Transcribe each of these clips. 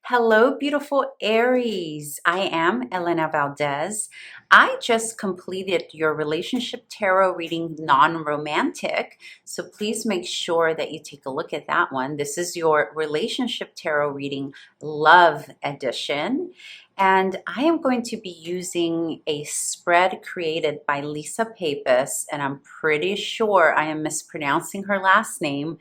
Hello, beautiful Aries. I am Elena Valdez. I just completed your relationship tarot reading non-romantic, so please make sure that you take a look at that one. This is your relationship tarot reading love edition, and I am going to be using a spread created by Papez, and I'm pretty sure I am mispronouncing her last name.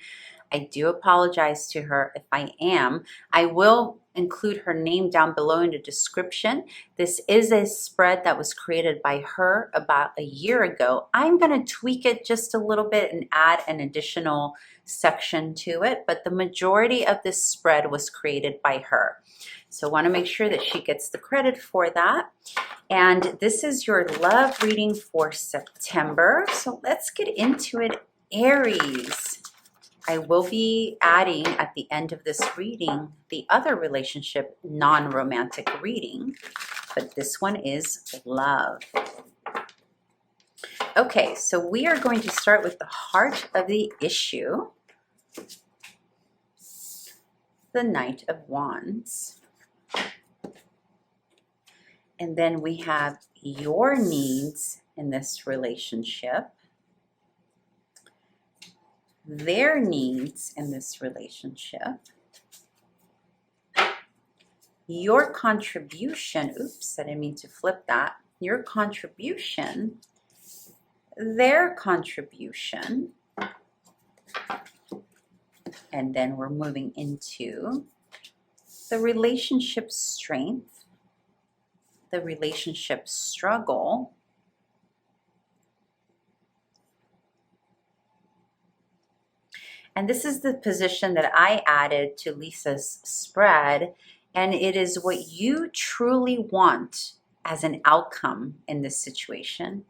I do apologize to her if I am. I will include her name down below in the description. This is a spread that was created by her about a year ago. I'm going to tweak it just a little bit and add an additional section to it, but the majority of this spread was created by her. So I want to make sure that she gets the credit for that. And this is your love reading for September. So let's get into it, Aries. I will be adding at the end of this reading the other relationship non-romantic reading, but this one is love. Okay, so we are going to start with the heart of the issue, the Knight of Wands. And then we have your needs in this relationship, their needs in this relationship, your contribution, oops, I didn't mean to flip that, your contribution, their contribution, and then we're moving into the relationship strength, the relationship struggle, and this is the position that I added to Lisa's spread, and it is what you truly want as an outcome in this situation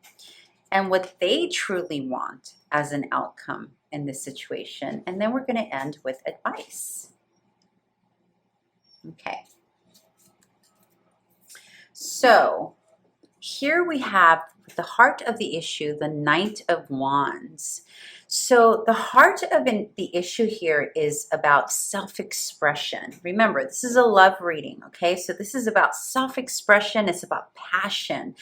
and what they truly want as an outcome in this situation. And then we're going to end with advice. Okay. So here we have the heart of the issue, the Knight of Wands. So the heart of the issue here is about self-expression. Remember, this is a love reading, okay? So this is about self-expression. It's about passion.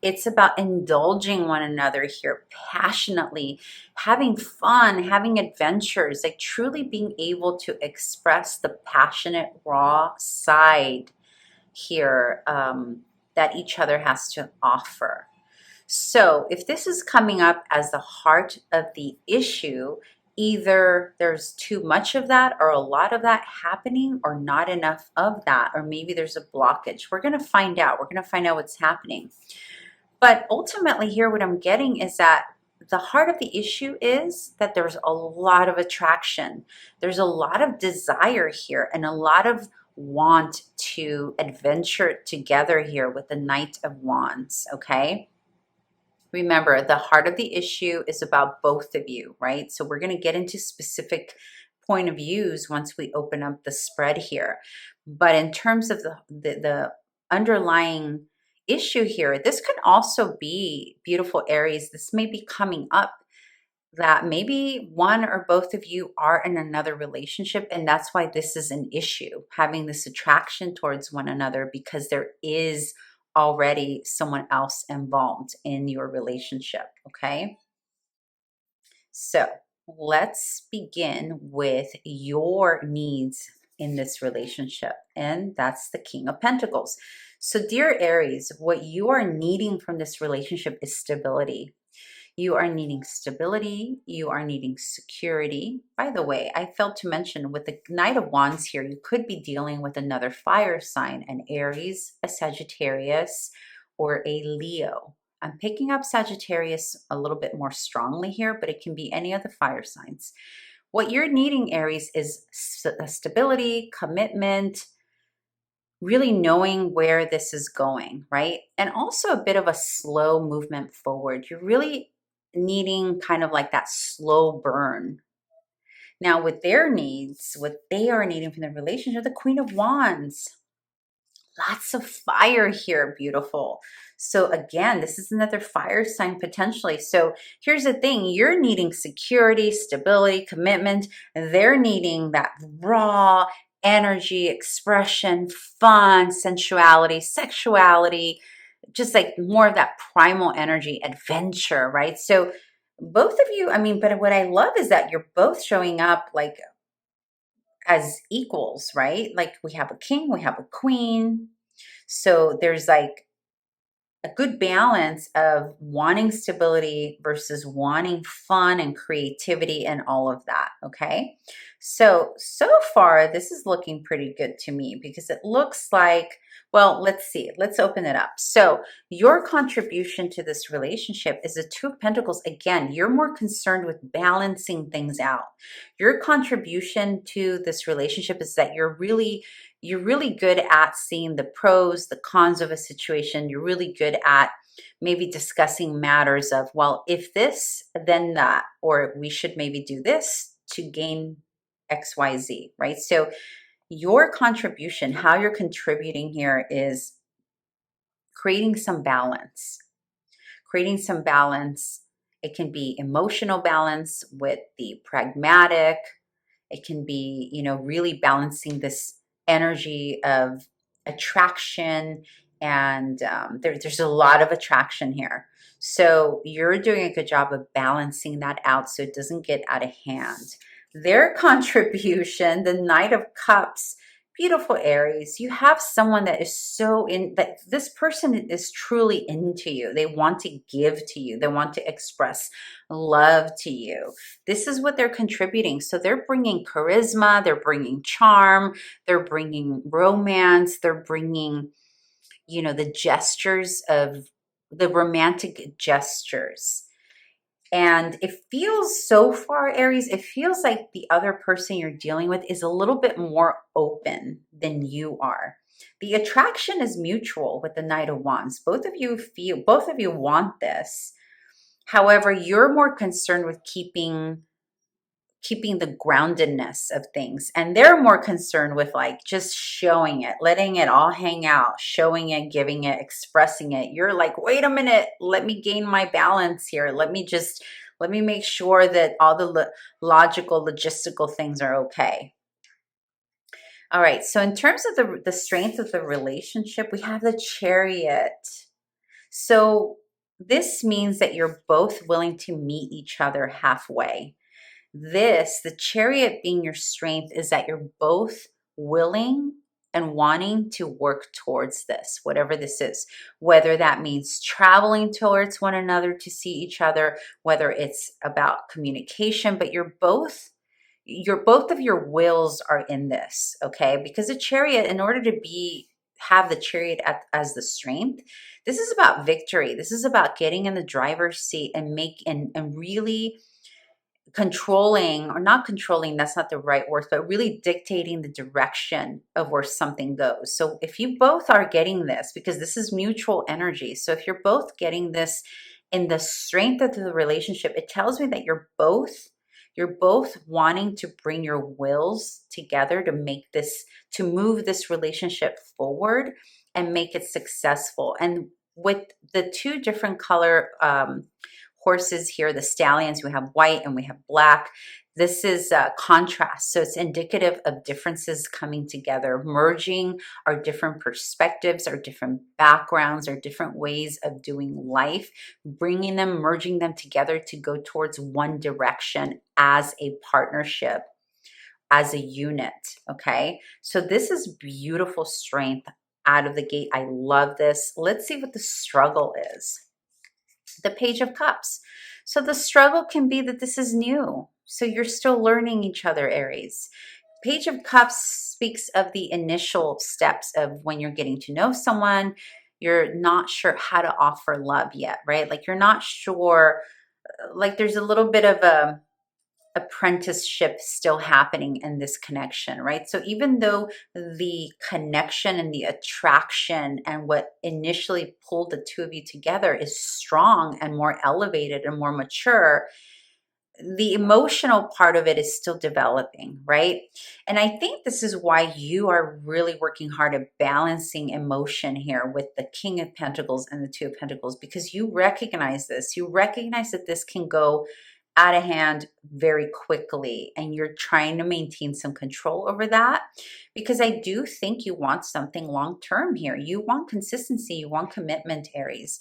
It's about indulging one another here passionately, having fun, having adventures, like truly being able to express the passionate, raw side here that each other has to offer. So if this is coming up as the heart of the issue, either there's too much of that or a lot of that happening or not enough of that, or maybe there's a blockage. We're going to find out. We're going to find out what's happening. But ultimately here, what I'm getting is that the heart of the issue is that there's a lot of attraction. There's a lot of desire here and a lot of want to adventure together here with the Knight of Wands, okay? Remember, the heart of the issue is about both of you, right? So we're going to get into specific point of views once we open up the spread here. But in terms of the underlying issue here, this could also be, beautiful Aries, this may be coming up that maybe one or both of you are in another relationship, and that's why this is an issue, having this attraction towards one another, because there is already someone else involved in your relationship, okay? So let's begin with your needs in this relationship, and that's the King of Pentacles. So dear Aries, what you are needing from this relationship is stability. You are needing stability. You are needing security. By the way, I failed to mention with the Knight of Wands here, you could be dealing with another fire sign, an Aries, a Sagittarius, or a Leo. I'm picking up Sagittarius a little bit more strongly here, but it can be any of the fire signs. What you're needing, Aries, is stability, commitment, really knowing where this is going, right? And also a bit of a slow movement forward. You're really needing kind of like that slow burn. Now with their needs, what they are needing from the relationship, the Queen of Wands. Lots of fire here, beautiful. So again, this is another fire sign potentially. So here's the thing, you're needing security, stability, commitment. They're needing that raw, energy, expression, fun, sensuality, sexuality, just like more of that primal energy, adventure, right? So both of you, I mean, but what I love is that you're both showing up like as equals, right? Like we have a king, we have a queen. So there's like a good balance of wanting stability versus wanting fun and creativity and all of that. Okay. So far, this is looking pretty good to me because it looks like, well, let's see, let's open it up. So your contribution to this relationship is the Two of Pentacles. Again, you're more concerned with balancing things out. Your contribution to this relationship is that you're really good at seeing the pros, the cons of a situation. You're really good at maybe discussing matters of, well, if this, then that, or we should maybe do this to gain XYZ, right? So your contribution, how you're contributing here is creating some balance. Creating some balance. It can be emotional balance with the pragmatic. It can be, really balancing this energy of attraction. And there's a lot of attraction here. So you're doing a good job of balancing that out so it doesn't get out of hand. Their contribution, the Knight of Cups, beautiful Aries, you have someone that is so in that this person is truly into you. They want to give to you. They want to express love to you. This is what they're contributing. So they're bringing charisma, they're bringing charm, they're bringing romance, they're bringing, the gestures of the romantic gestures. And it feels so far, Aries, it feels like the other person you're dealing with is a little bit more open than you are. The attraction is mutual with the Knight of Wands. Both of you want this. However, you're more concerned with keeping the groundedness of things, and they're more concerned with like just showing it, letting it all hang out, showing it, giving it, expressing it. You're like, wait a minute, let me gain my balance here. Let me make sure that all the logical logistical things are okay. All right, so in terms of the strength of the relationship, we have the Chariot. So this means that you're both willing to meet each other halfway. The Chariot being your strength, is that you're both willing and wanting to work towards this, whatever this is, whether that means traveling towards one another to see each other, whether it's about communication, but both of your wills are in this, okay? Because the Chariot, in order to have the Chariot as the strength, this is about victory. This is about getting in the driver's seat and really controlling, or not controlling, that's not the right word, but really dictating the direction of where something goes. So if you both are getting this, because this is mutual energy, so if you're both getting this in the strength of the relationship, it tells me that you're both wanting to bring your wills together to move this relationship forward and make it successful. And with the two different color horses here, the stallions, we have white and we have black. This is contrast. So it's indicative of differences coming together, merging our different perspectives, our different backgrounds, our different ways of doing life, merging them together to go towards one direction as a partnership, as a unit. Okay. So this is beautiful strength out of the gate. I love this. Let's see what the struggle is. The Page of Cups. So the struggle can be that this is new. So you're still learning each other, Aries. Page of Cups speaks of the initial steps of when you're getting to know someone. You're not sure how to offer love yet, right? Like you're not sure, like there's a little bit of a apprenticeship still happening in this connection, right? So even though the connection and the attraction and what initially pulled the two of you together is strong and more elevated and more mature, the emotional part of it is still developing, right? And I think this is why you are really working hard at balancing emotion here with the King of Pentacles and the Two of Pentacles, because you recognize this. You recognize that this can go out of hand very quickly, and you're trying to maintain some control over that, because I do think you want something long term here. You want consistency, you want commitment, Aries.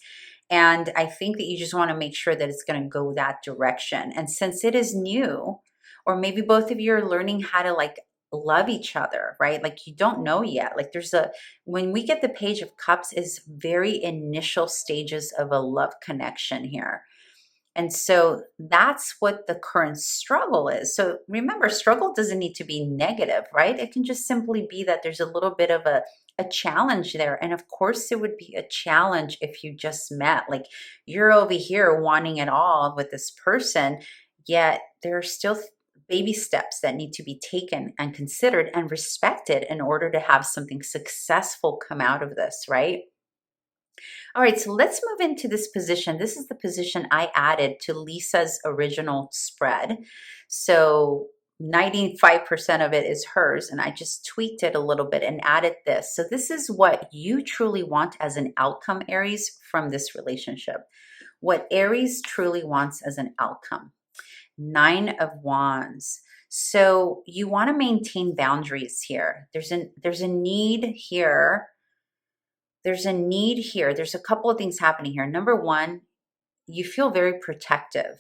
And I think that you just want to make sure that it's going to go that direction. And since it is new, or maybe both of you are learning how to like love each other, right? Like you don't know yet. Like when we get the Page of Cups, is very initial stages of a love connection here. And so that's what the current struggle is. So remember, struggle doesn't need to be negative, right? It can just simply be that there's a little bit of a challenge there. And of course, it would be a challenge if you just met. Like you're over here wanting it all with this person, yet there are still baby steps that need to be taken and considered and respected in order to have something successful come out of this, right? All right, so let's move into this position. This is the position I added to Lisa's original spread. So 95% of it is hers, and I just tweaked it a little bit and added this. So this is what you truly want as an outcome, Aries, from this relationship. What Aries truly wants as an outcome. 9 of Wands. So you want to maintain boundaries here. There's a need here. There's a need here. There's a couple of things happening here. Number one, you feel very protective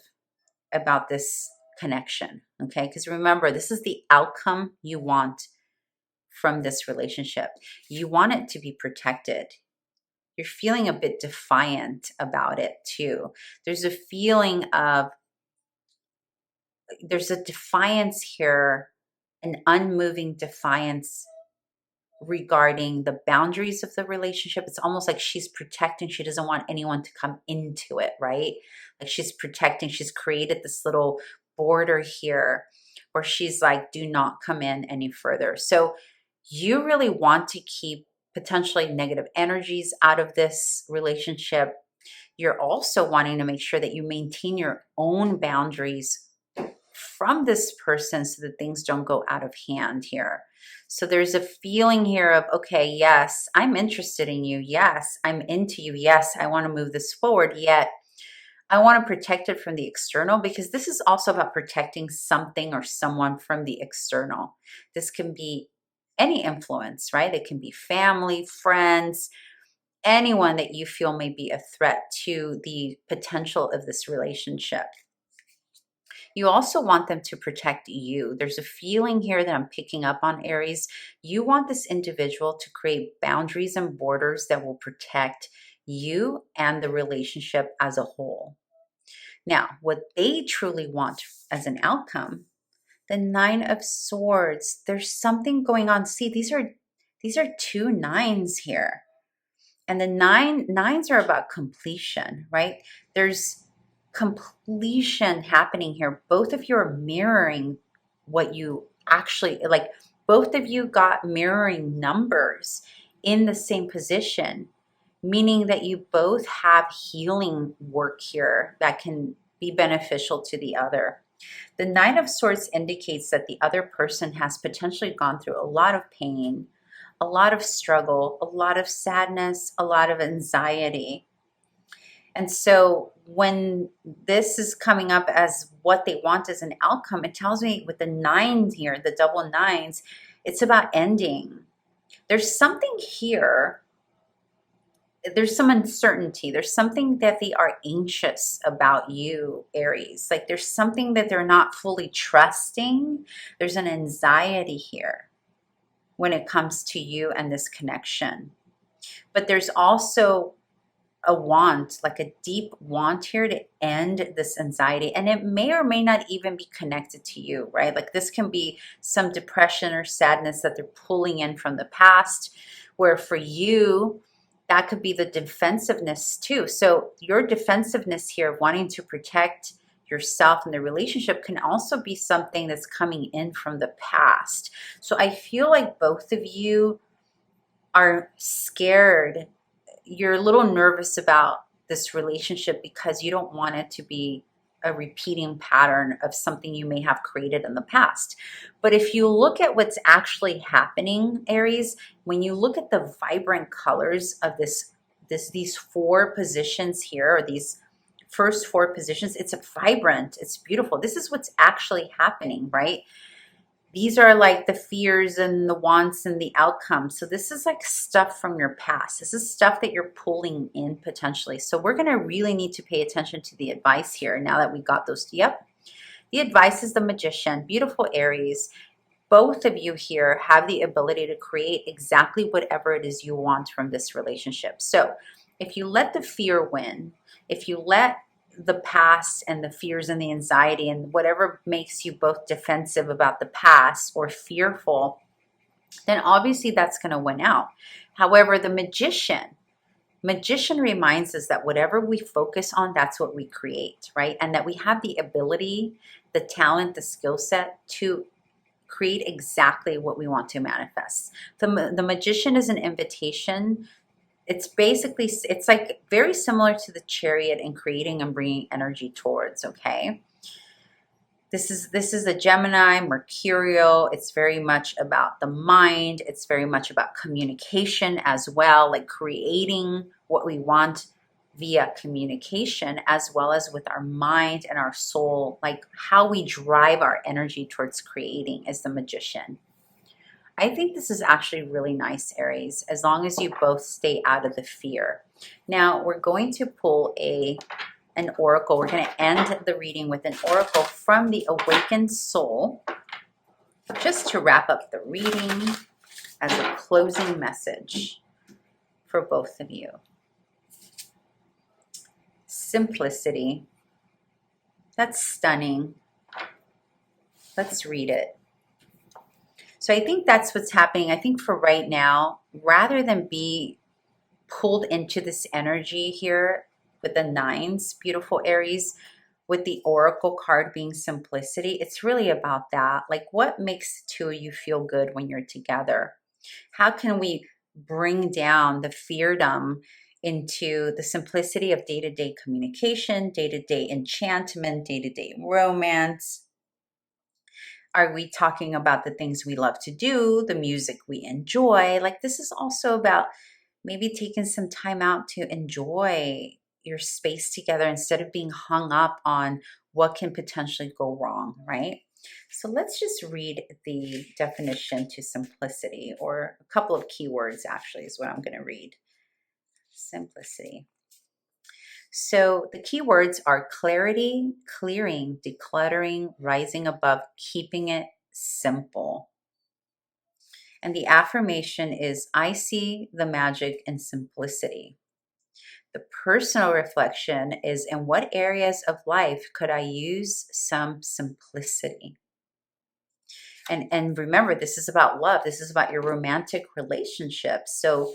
about this connection, okay? Because remember, this is the outcome you want from this relationship. You want it to be protected. You're feeling a bit defiant about it too. There's a feeling of, there's a defiance here, an unmoving defiance regarding the boundaries of the relationship. It's almost like she's protecting. She doesn't want anyone to come into it, right? Like she's protecting. She's created this little border here where she's like, do not come in any further. So you really want to keep potentially negative energies out of this relationship. You're also wanting to make sure that you maintain your own boundaries from this person so that things don't go out of hand here. So there's a feeling here of, okay, yes, I'm interested in you. Yes, I'm into you. Yes, I want to move this forward. Yet I want to protect it from the external, because this is also about protecting something or someone from the external. This can be any influence, right? It can be family, friends, anyone that you feel may be a threat to the potential of this relationship. You also want them to protect you. There's a feeling here that I'm picking up on, Aries. You want this individual to create boundaries and borders that will protect you and the relationship as a whole. Now, what they truly want as an outcome, the 9 of Swords, there's something going on. See, these are 2 9s here. And the nines are about completion, right? There's completion happening here. Both of you are mirroring what you actually like. Both of you got mirroring numbers in the same position, meaning that you both have healing work here that can be beneficial to the other. The 9 of Swords indicates that the other person has potentially gone through a lot of pain, a lot of struggle, a lot of sadness, a lot of anxiety. And so when this is coming up as what they want as an outcome, it tells me with the 9s here, the double 9s, it's about ending. There's something here. There's some uncertainty. There's something that they are anxious about you, Aries. Like there's something that they're not fully trusting. There's an anxiety here when it comes to you and this connection. But there's also a want, like a deep want here to end this anxiety. And it may or may not even be connected to you, right? Like this can be some depression or sadness that they're pulling in from the past, where for you, that could be the defensiveness too. So your defensiveness here of wanting to protect yourself and the relationship can also be something that's coming in from the past. So I feel like both of you are scared. You're a little nervous about this relationship because you don't want it to be a repeating pattern of something you may have created in the past. But if you look at what's actually happening, Aries, when you look at the vibrant colors of these 4 positions here, or these first 4 positions, it's vibrant, it's beautiful. This is what's actually happening, right? These are like the fears and the wants and the outcomes. So this is like stuff from your past. This is stuff that you're pulling in potentially. So we're going to really need to pay attention to the advice here now that we got those. Yep. The advice is the Magician. Beautiful Aries. Both of you here have the ability to create exactly whatever it is you want from this relationship. So if you let the fear win, if you let the past and the fears and the anxiety and whatever makes you both defensive about the past or fearful, then obviously that's going to win out. However, the magician reminds us that whatever we focus on, that's what we create, right? And that we have the ability, the talent, the skill set to create exactly what we want to manifest. The magician is an invitation. It's basically, it's like very similar to the chariot in creating and bringing energy towards, okay? This is a Gemini, Mercurial. It's very much about the mind. It's very much about communication as well, like creating what we want via communication, as well as with our mind and our soul, like how we drive our energy towards creating is the Magician. I think this is actually really nice, Aries, as long as you both stay out of the fear. Now, we're going to pull an oracle. We're going to end the reading with an oracle from the Awakened Soul, just to wrap up the reading as a closing message for both of you. Simplicity. That's stunning. Let's read it. So I think that's what's happening. I think for right now, rather than be pulled into this energy here with the 9s, beautiful Aries, with the oracle card being simplicity, it's really about that. Like, what makes the two of you feel good when you're together? How can we bring down the feardom into the simplicity of day-to-day communication, day-to-day enchantment, day-to-day romance? Are we talking about the things we love to do, the music we enjoy? Like, this is also about maybe taking some time out to enjoy your space together instead of being hung up on what can potentially go wrong, right? So let's just read the definition to simplicity, or a couple of keywords actually is what I'm going to read. Simplicity. So the keywords are clarity, clearing, decluttering, rising above, keeping it simple. And the affirmation is, I see the magic in simplicity. The personal reflection is, in what areas of life could I use some simplicity? And remember, this is about love. This is about your romantic relationship. So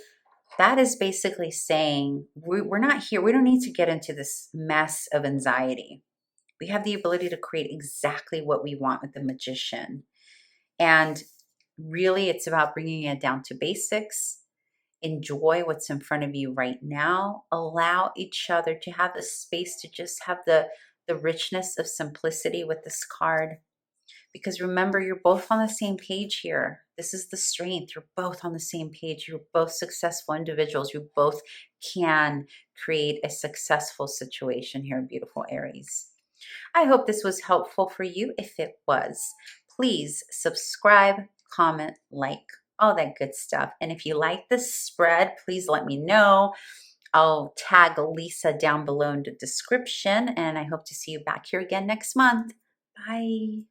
that is basically saying we're not here. We don't need to get into this mess of anxiety. We have the ability to create exactly what we want with the Magician. And really, it's about bringing it down to basics. Enjoy what's in front of you right now. Allow each other to have the space to just have the richness of simplicity with this card. Because remember, you're both on the same page here. This is the strength. You're both on the same page. You're both successful individuals. You both can create a successful situation here, beautiful Aries. I hope this was helpful for you. If it was, please subscribe, comment, like, all that good stuff. And if you like this spread, please let me know. I'll tag Lisa down below in the description, and I hope to see you back here again next month. Bye.